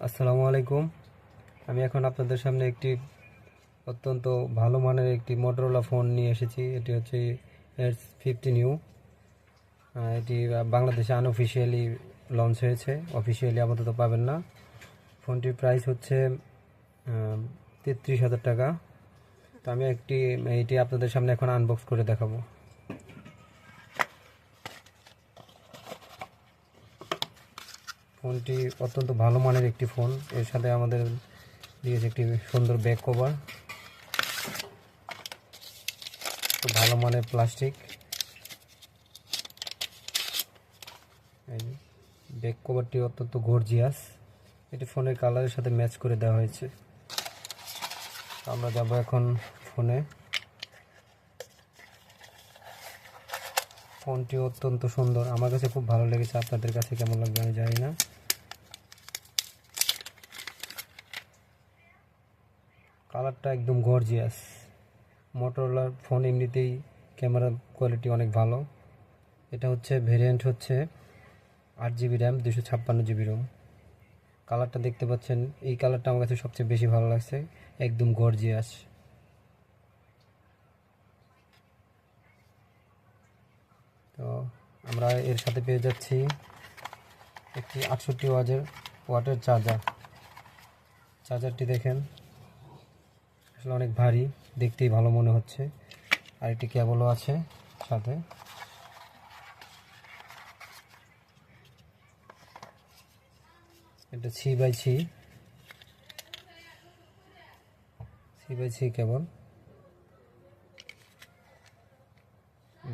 আসসালামু আলাইকুম। আমি এখন আপনাদের সামনে একটি অত্যন্ত ভালো মানের একটি মোটরোলা ফোন নিয়ে এসেছি। এটি হচ্ছে S50 নিউ। এটি বাংলাদেশে আনঅফিসিয়ালি লঞ্চ হয়েছে, অফিসিয়ালি আপাতত পাবেন না। ফোনটির প্রাইস হচ্ছে 33,000 টাকা। তো আমি এটি আপনাদের সামনে এখন আনবক্স করে দেখাবো। ফোনটি অত্যন্ত ভালো মানের একটি ফোন। এর সাথে আমাদের দিয়েছে একটি সুন্দর ব্যাক কভার, খুব ভালো মানের প্লাস্টিক। ব্যাক কভারটি অত্যন্ত গর্জিয়াস। এটি ফোনের কালারের সাথে ম্যাচ করে দেওয়া হয়েছে। আমরা যাব এখন ফোনে। ফোনটি অত্যন্ত সুন্দর, আমার কাছে খুব ভালো লেগেছে। আপনাদের কাছে কেমন লাগবে আমি জানি না। কালারটা একদম গর্জিয়াস। মোটরোলার ফোন এমনিতেই ক্যামেরা কোয়ালিটি অনেক ভালো। এটা হচ্ছে ভেরিয়েন্ট হচ্ছে 8GB র্যাম, 256GB রোম। কালারটা দেখতে পাচ্ছেন, এই কালারটা আমার কাছে সবচেয়ে বেশি ভালো লাগছে, একদম গর্জিয়াস। তো আমরা এর সাথে পেয়ে যাচ্ছি একটি 68 ওয়াটের চার্জারটি দেখেন, আসলে অনেক ভারী, দেখতেই ভালো মনে হচ্ছে। আর একটি কেবলও আছে সাথে। এটা 3x3 কেবল।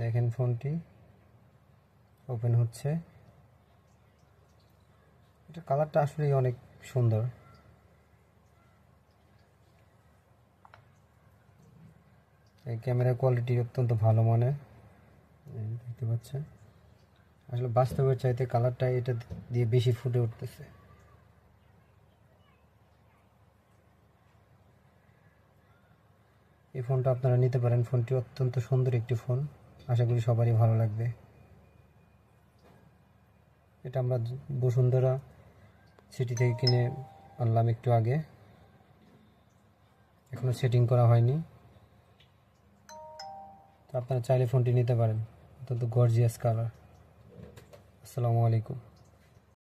দেখেন ফোনটি ওপেন হচ্ছে। এটা কালারটা আসলে অনেক সুন্দর। এই ক্যামেরা কোয়ালিটি অত্যন্ত ভালো মানের, দেখতে পাচ্ছেন। আসলে বাস্তবের চাইতে কালারটা এটা দিয়ে বেশি ফুটে উঠতেছে। এই ফোনটা আপনারা নিতে পারেন। ফোনটি অত্যন্ত সুন্দর একটি ফোন, আশা করি সবারই ভালো লাগবে। এটা আমরা বসুন্ধরা সিটি থেকে কিনে আনলাম একটু আগে, এখনো সেটিং করা হয়নি। তো আপনারা চাইলে ফোনটি নিতে পারেন, অত্যন্ত গর্জিয়াস কালার। আসসালামু আলাইকুম।